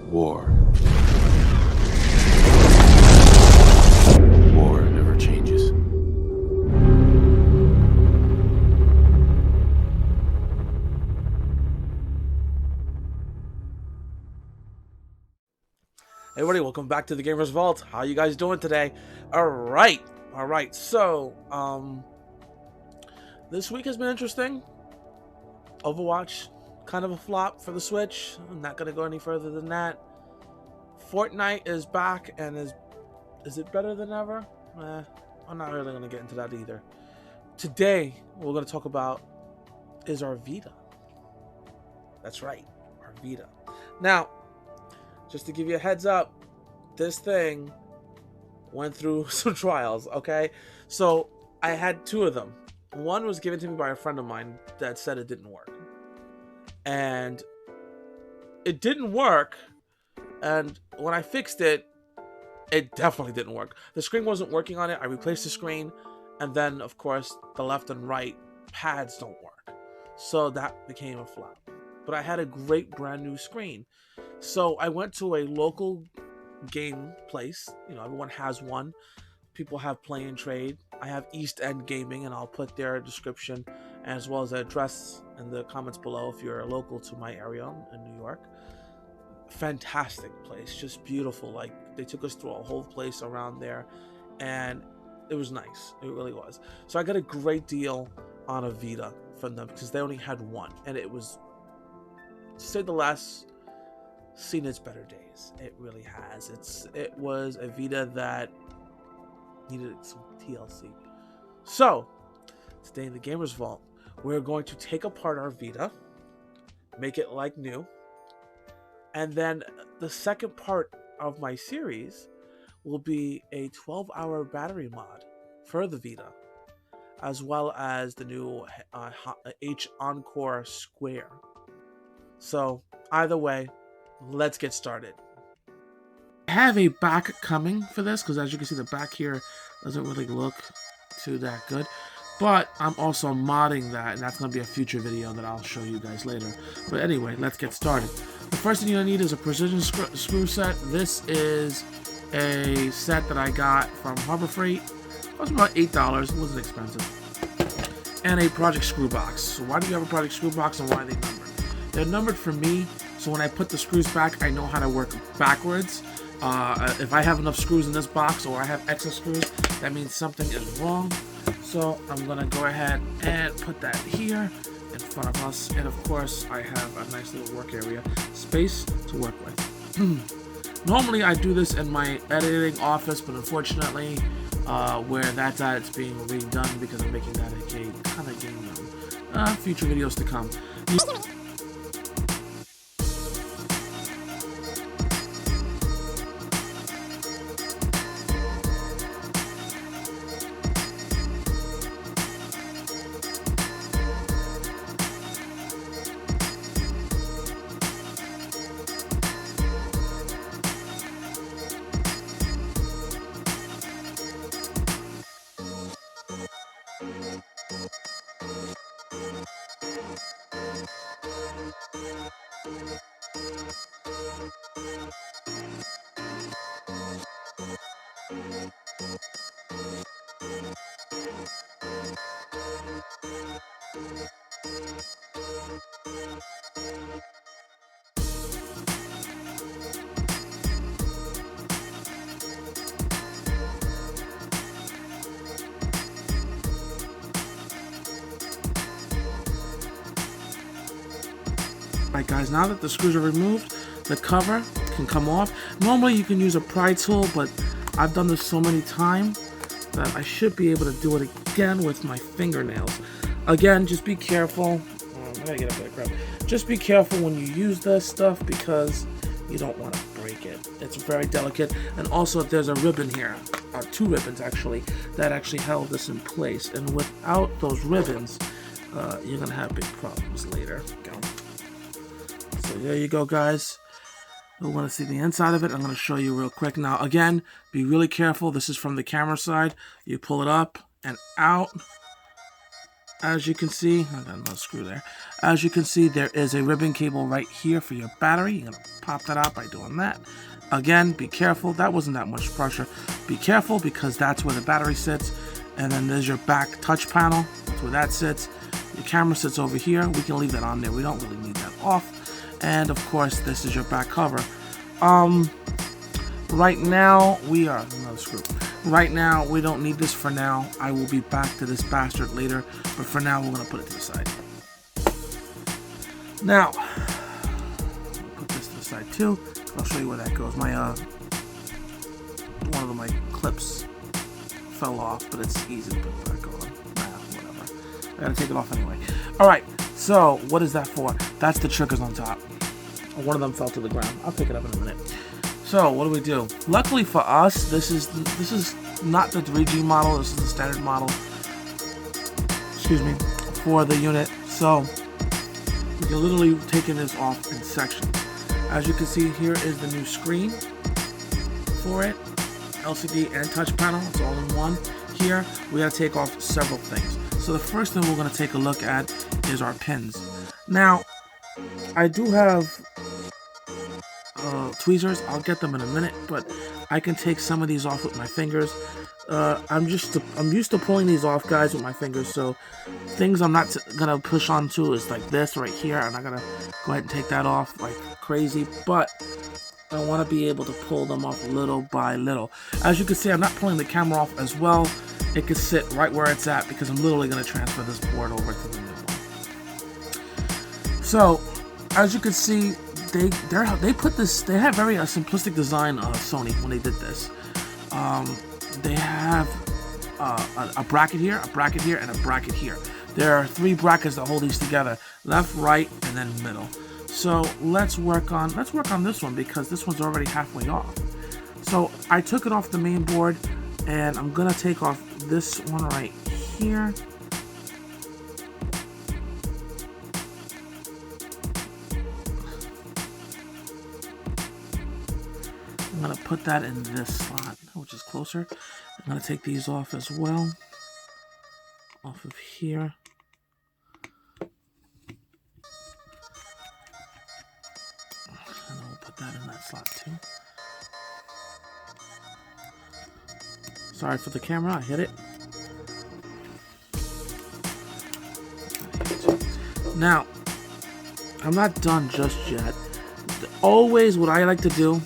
War. War never changes. Hey everybody, welcome back to the Gamers Vault. How you guys doing today? Alright. So, this week has been interesting. Overwatch, kind of a flop for the Switch. I'm not gonna go any further than that. Fortnite is back, and is it better than ever? I'm not really gonna get into that either. Today, what we're gonna talk about is our Vita. That's right, our Vita. Now, just to give you a heads up, this thing went through some trials, okay? So I had two of them. One was given to me by a friend of mine that said it didn't work. And it didn't work, and when I fixed it, it definitely didn't work. The screen wasn't working on it. I replaced the screen, and then, of course, the left and right pads don't work. So that became a flop. But I had a great brand new screen. So I went to a local game place. You know, everyone has one. People have Play and Trade. I have East End Gaming, and I'll put their description as well as the address in the comments below if you're local to my area in New York. Fantastic place, just beautiful. Like, they took us through a whole place around there, and it was nice. It really was. So I got a great deal on a Vita from them because they only had one, and it was, to say the last, seen its better days. It really has. It was a Vita that needed some TLC. So today in the Gamers Vault, we're going to take apart our Vita, make it like new, and then the second part of my series will be a 12-hour battery mod for the Vita, as well as the new h-encore square. So either way, let's get started. I have a back coming for this because, as you can see, the back here doesn't really look too that good. But I'm also modding that, and that's going to be a future video that I'll show you guys later. But anyway, let's get started. The first thing you're going to need is a precision screw set. This is a set that I got from Harbor Freight. It was about $8. It wasn't expensive. And a project screw box. So why do you have a project screw box, and why are they numbered? They're numbered for me, so when I put the screws back, I know how to work backwards. If I have enough screws in this box, or I have excess screws, that means something is wrong. So I'm gonna go ahead and put that here in front of us. And of course, I have a nice little work area space to work with. Normally I do this in my editing office, but unfortunately, where that's at, it's being redone because I'm making that a kind of game room. Future videos to come. Alright guys, now that the screws are removed, the cover can come off. Normally you can use a pry tool, but I've done this so many times that I should be able to do it again with my fingernails. Again, just be careful. I gotta get up there, crap. Just be careful when you use this stuff because you don't want to break it. It's very delicate. And also there's a ribbon here, two ribbons actually, that actually held this in place. And without those ribbons, you're gonna have big problems later. Go. So there you go, guys. You want to see the inside of it? I'm going to show you real quick. Now, again, be really careful. This is from the camera side. You pull it up and out. as you can see, I got another screw there. As you can see, there is a ribbon cable right here for your battery. You're gonna pop that out by doing that. Again, be careful. That wasn't that much pressure. Be careful because that's where the battery sits. And then there's your back touch panel. That's where that sits. Your camera sits over here. We can leave that on there. We don't really need that off. And of course, this is your back cover. Right now, another screw. Right now, we don't need this for now. I will be back to this bastard later, but for now, we're gonna put it to the side. Now, put this to the side too. I'll show you where that goes. My one of my clips fell off, but it's easy to put back on. Whatever. I gotta take it off anyway. All right. So, what is that for? That's the triggers on top. One of them fell to the ground. I'll pick it up in a minute. So what do? Luckily for us, this is not the 3G model. This is the standard model. Excuse me, for the unit. So you can literally take this off in sections. As you can see, here is the new screen for it, LCD and touch panel. It's all in one. Here we gotta take off several things. So the first thing we're gonna take a look at is our pins. Now, I do have tweezers. I'll get them in a minute, but I can take some of these off with my fingers. I'm used to pulling these off, guys, with my fingers. So things I'm not gonna push onto is like this right here. I'm not gonna go ahead and take that off like crazy, but I want to be able to pull them off little by little. As you can see, I'm not pulling the camera off as well. It can sit right where it's at because I'm literally gonna transfer this board over to the new one. So as you can see, they put this. They have very simplistic design. Sony, when they did this, they have a bracket here, and a bracket here. There are 3 brackets that hold these together: left, right, and then middle. So let's work on this one because this one's already halfway off. So I took it off the main board, and I'm gonna take off this one right here. I'm gonna put that in this slot, which is closer. I'm gonna take these off as well, off of here. And I'll put that in that slot too. Sorry for the camera, I hit it. Now, I'm not done just yet. Always what I like to do,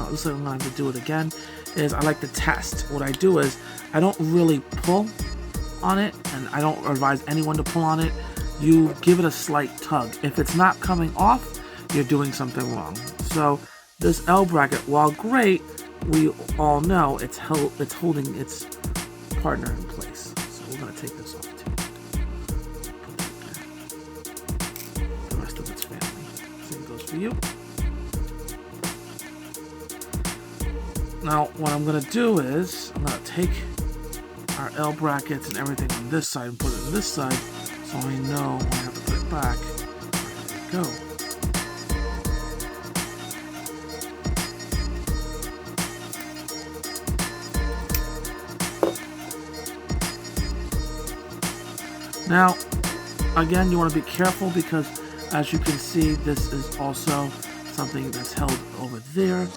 looks like I'm gonna have to do it again, is I like to test. What I do is I don't really pull on it, and I don't advise anyone to pull on it. You give it a slight tug. If it's not coming off, you're doing something wrong. So this L bracket, while great, we all know it's holding its partner in place. So we're gonna take this off too. The rest of its family. Same goes for you. Now, what I'm going to do is, I'm going to take our L brackets and everything on this side and put it on this side, so I know when I have to put it back. There we go. Now, again, you want to be careful because, as you can see, this is also something that's held over there.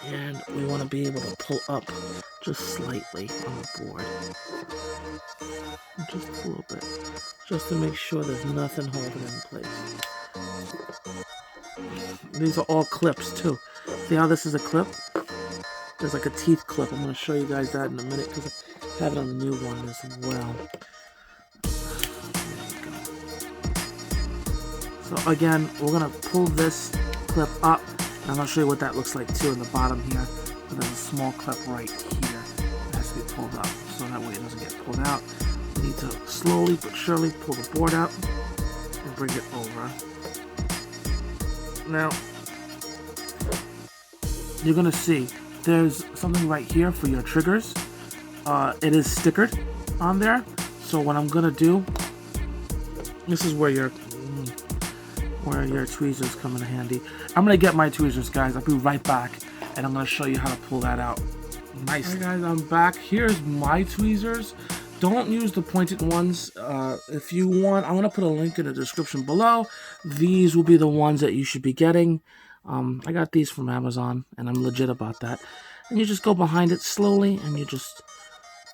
And we want to be able to pull up just slightly on the board. Just a little bit. Just to make sure there's nothing holding it in place. These are all clips too. See how this is a clip? There's like a teeth clip. I'm going to show you guys that in a minute because I have it on the new one as well. There you go. So again, we're going to pull this clip up. And I'm going to show you what that looks like too in the bottom here. And there's a small clip right here that has to be pulled up. So that way it doesn't get pulled out. We need to slowly but surely pull the board out and bring it over. Now, you're going to see there's something right here for your triggers. It is stickered on there. So what I'm going to do, this is where your tweezers come in handy. I'm gonna get my tweezers, guys. I'll be right back, and I'm gonna show you how to pull that out. Nice. Alright, guys, I'm back. Here's my tweezers. don't use the pointed ones. If you want, I'm going to put a link in the description below. These will be the ones that you should be getting. I got these from Amazon, and I'm legit about that. And you just go behind it slowly, and you just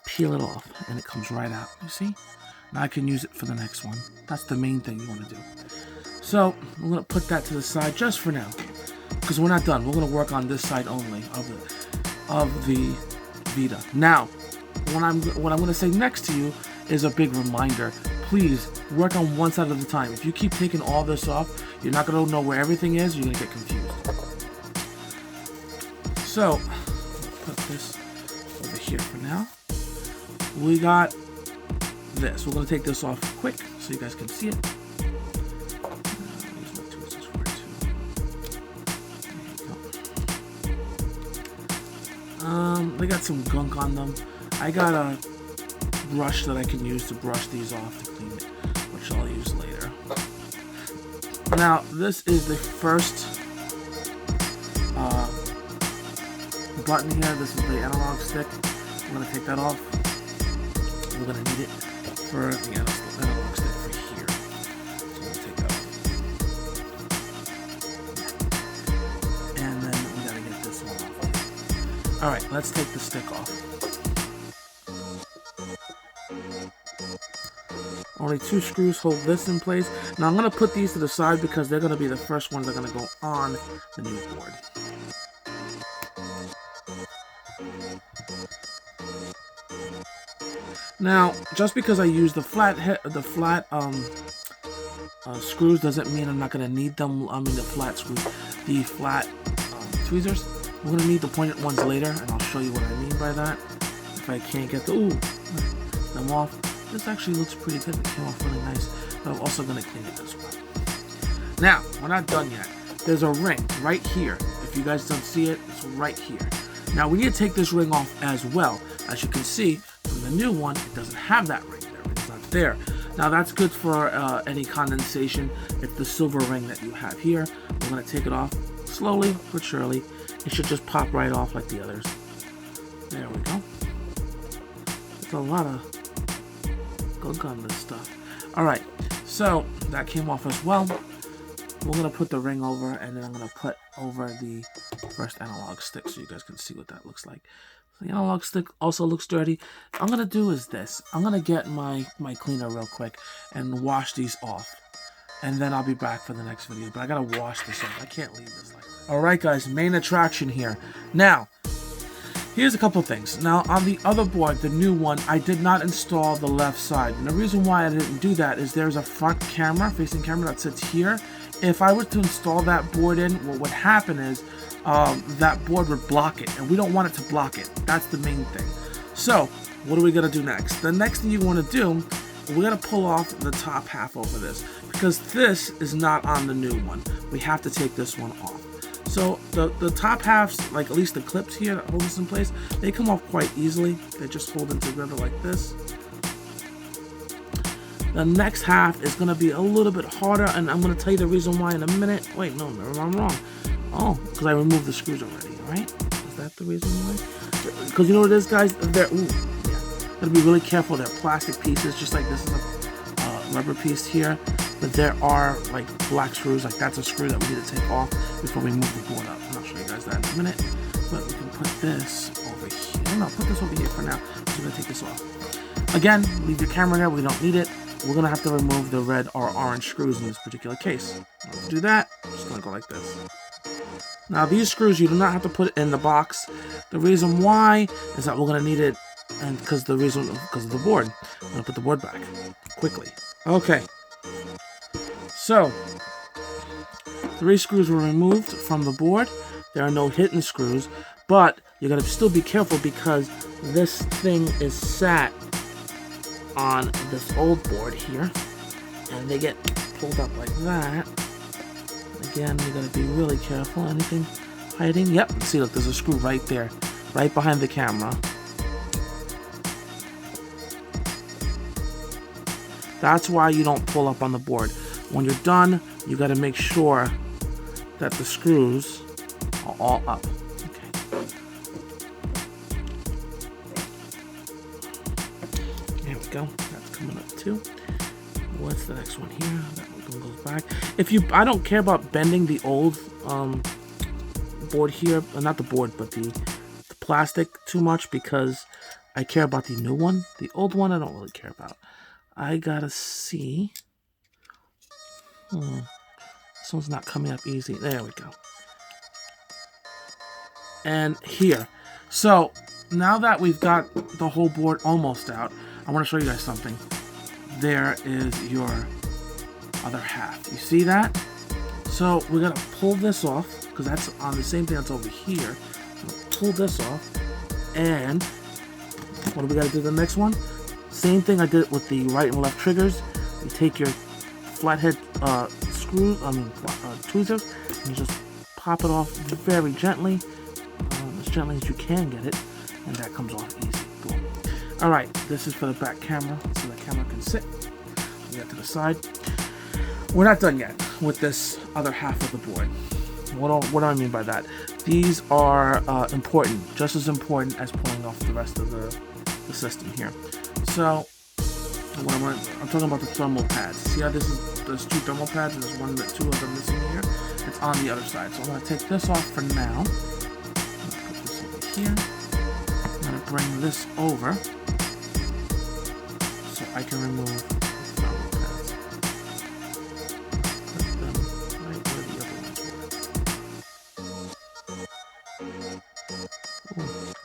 peel it off, and it comes right out. You see? Now I can use it for the next one. That's the main thing you want to do. So I'm going to put that to the side just for now, because we're not done. We're going to work on this side only of the Vita. Now, what I'm going to say next to you is a big reminder. Please work on one side at a time. If you keep taking all this off, you're not going to know where everything is. You're going to get confused. So, put this over here for now. We got this. We're going to take this off quick so you guys can see it. Use my tweezers for it too. They got some gunk on them. I got a brush that I can use to brush these off to clean it, which I'll use later. Now, this is the first button here. This is the analog stick. I'm going to take that off. We're going to need it for the analog stick for here. So I'm going to take that off. And then we got to get this one off. Alright, let's take the stick off. Only 2 screws hold this in place. Now I'm going to put these to the side because they're going to be the first ones that are going to go on the new board. Now, just because I use the flat screws doesn't mean I'm not going to need them. I mean the flat screws, the flat tweezers. We're going to need the pointed ones later, and I'll show you what I mean by that. If I can't get them off. This actually looks pretty good. It came off really nice. But I'm also going to clean it as well. Now, we're not done yet. There's a ring right here. If you guys don't see it, it's right here. Now, we need to take this ring off as well. As you can see, from the new one, it doesn't have that ring there. It's not there. Now, that's good for any condensation. It's the silver ring that you have here. We're going to take it off slowly but surely. It should just pop right off like the others. There we go. There's a lot of gunk on this stuff. Alright, so that came off as well. We're going to put the ring over, and then I'm going to put over the first analog stick so you guys can see what that looks like. So the analog stick also looks dirty. What I'm going to do is this. I'm going to get my cleaner real quick and wash these off. And then I'll be back for the next video. But I got to wash this off. I can't leave this like that. Alright guys, main attraction here. Now, here's a couple things. Now, on the other board, the new one, I did not install the left side. And the reason why I didn't do that is there's a front camera, facing camera that sits here. If I was to install that board in, what would happen is that board would block it. And we don't want it to block it. That's the main thing. So, what are we going to do next? The next thing you want to do, we're going to pull off the top half over this. Because this is not on the new one. We have to take this one off. So the top halves, like at least the clips here that hold this in place, they come off quite easily. They just hold them together like this. The next half is going to be a little bit harder, and I'm going to tell you the reason why in a minute. Wait, no, I'm wrong. Oh, because I removed the screws already, alright? Is that the reason why? Because you know what it is, guys? They're, gotta be really careful. They're plastic pieces, just like this is a rubber piece here. But there are like black screws, like that's a screw that we need to take off before we move the board up. And I'll show you guys that in a minute. But we can put this over here. No, put this over here for now. So we're gonna take this off. Again, leave your camera there. We don't need it. We're gonna have to remove the red or orange screws in this particular case. To do that, I'm just gonna go like this. Now these screws you do not have to put in the box. The reason why is that we're gonna need it, and because of the board. I'm gonna put the board back quickly. Okay. So, 3 screws were removed from the board. There are no hidden screws, but you gotta still be careful because this thing is sat on this old board here, and they get pulled up like that. Again, you gotta be really careful. Anything hiding? Yep. See, look, there's a screw right there, right behind the camera. That's why you don't pull up on the board. When you're done, you got to make sure that the screws are all up. Okay. There we go. That's coming up too. What's the next one here? That one goes back. I don't care about bending the old board here, not the board, but the plastic too much, because I care about the new one. The old one I don't really care about. I gotta see. This one's not coming up easy. There we go. And here. So now that we've got the whole board almost out, I want to show you guys something. There is your other half. You see that? So we're gonna pull this off, because that's on the same thing that's over here. Pull this off, and what do we gotta do the next one? Same thing I did with the right and left triggers. You take your flathead tweezers, and you just pop it off very gently, as gently as you can get it, and that comes off easy. Boom. All right, this is for the back camera, so the camera can sit. We got to the side. We're not done yet with this other half of the board. What do I mean by that? These are important, just as important as pulling off the rest of the system here. So I'm talking about the thermal pads. See how there's two thermal pads, and there's two of them missing here? It's on the other side. So I'm going to take this off for now. I'm going to put this over here. I'm going to bring this over so I can remove the thermal pads. Put them right where the other ones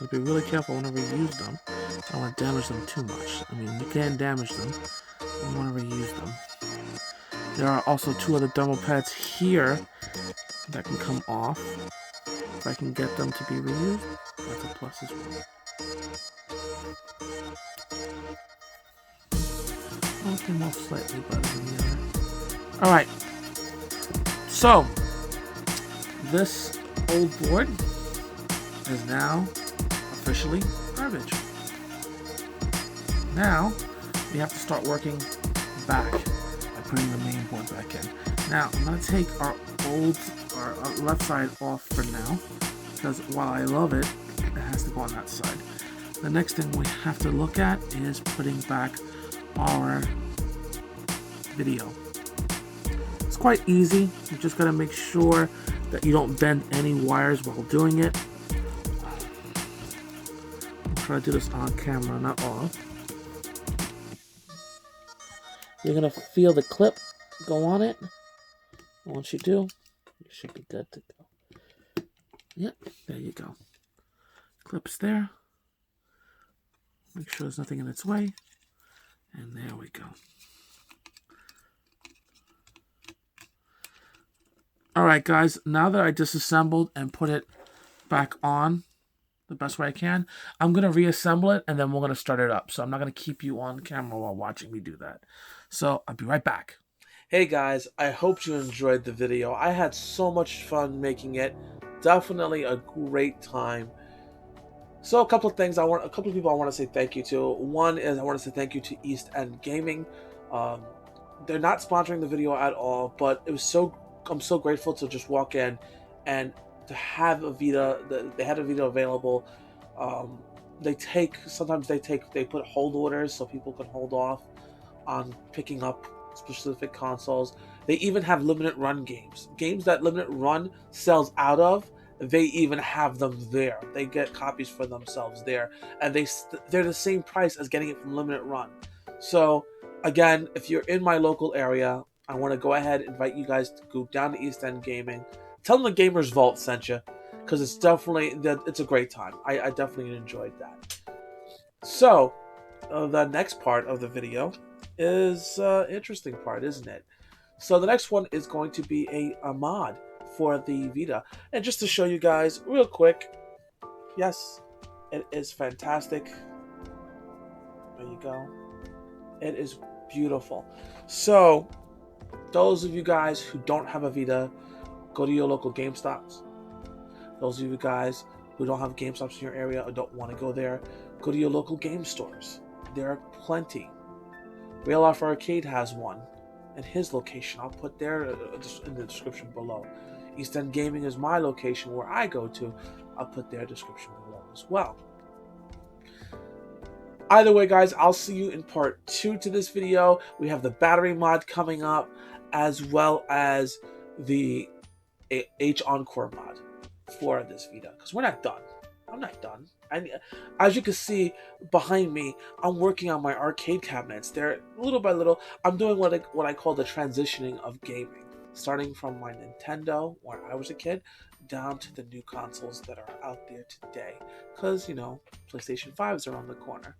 were. Be really careful whenever you use them. I don't want to damage them too much. I mean, you can damage them. You want to reuse them. There are also two other thermal pads here that can come off. If I can get them to be reused, that's a plus as well. One came off slightly better than the other. Alright. So, this old board is now officially garbage. Now we have to start working back by putting the main board back in. Now I'm going to take our left side off for now, because while I love it, it has to go on that side. The next thing we have to look at is putting back our video. It's quite easy. You just got to make sure that you don't bend any wires while doing it. Try to do this on camera, not off. You're gonna feel the clip go on it. Once you do, you should be good to go. Yep, there you go. Clip's there. Make sure there's nothing in its way. And there we go. Alright guys, now that I disassembled and put it back on the best way I can, I'm going to reassemble it, and then we're going to start it up. So I'm not going to keep you on camera while watching me do that. So I'll be right back. Hey guys, I hope you enjoyed the video. I had so much fun making it. Definitely a great time. So a couple of things a couple of people I want to say thank you to. One is I want to say thank you to Eastgate Gaming. They're not sponsoring the video at all, but it was I'm so grateful to just walk in and to have a Vita. They had a Vita available. Sometimes they put hold orders so people can hold off on picking up specific consoles. They even have limited run games that limited run sells out of. They even have them there. They get copies for themselves there, and they're the same price as getting it from limited run. So again, if you're in my local area, I want to go ahead and invite you guys to go down to East End Gaming. Tell them the Gamers Vault sent you, because it's a great time. I definitely enjoyed that. So the next part of the video is interesting part, isn't it? So the next one is going to be a mod for the Vita, and just to show you guys real quick, yes, it is fantastic. There you go. It is beautiful. So those of you guys who don't have a Vita, go to your local GameStops. Those of you guys who don't have GameStops in your area or don't want to go there, go to your local game stores. There are plenty. Real Life Arcade has one in his location. I'll put there in the description below. East End Gaming is my location where I go to. I'll put their description below as well. Either way, guys, I'll see you in part 2 to this video. We have the battery mod coming up, as well as the h-encore mod for this Vita, because we're not done. I'm not done. As you can see behind me, I'm working on my arcade cabinets. They're little by little. I'm doing what I call the transitioning of gaming, starting from my Nintendo when I was a kid, down to the new consoles that are out there today. Because, you know, PlayStation 5s are on the corner.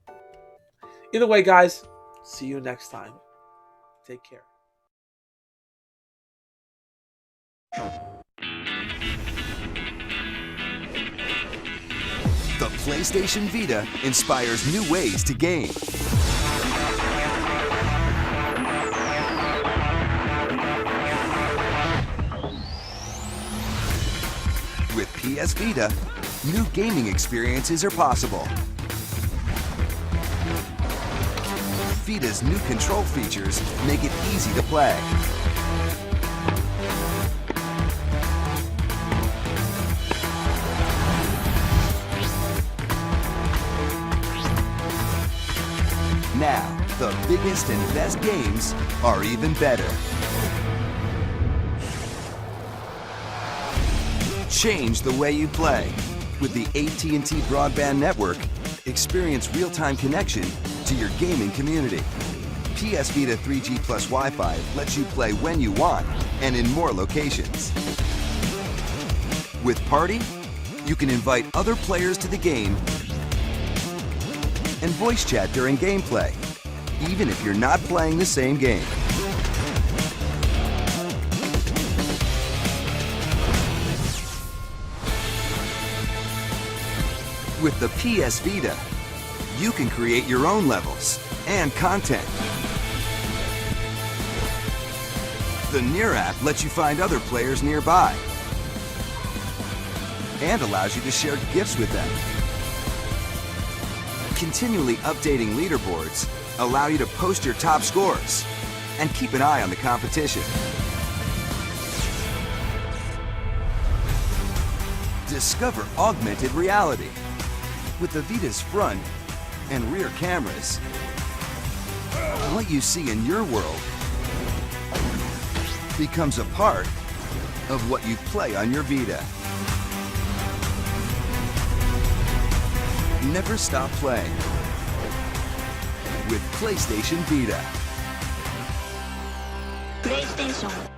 Either way, guys, see you next time. Take care. The PlayStation Vita inspires new ways to game. With PS Vita, new gaming experiences are possible. Vita's new control features make it easy to play. Now, the biggest and best games are even better. Change the way you play. With the AT&T broadband network, experience real-time connection to your gaming community. PS Vita 3G plus Wi-Fi lets you play when you want and in more locations. With Party, you can invite other players to the game and voice chat during gameplay, even if you're not playing the same game. With the PS Vita, you can create your own levels and content. The Near app lets you find other players nearby and allows you to share gifts with them. Continually updating leaderboards allow you to post your top scores and keep an eye on the competition. Discover augmented reality. With the Vita's front and rear cameras, what you see in your world becomes a part of what you play on your Vita. Never stop playing with PlayStation Vita. PlayStation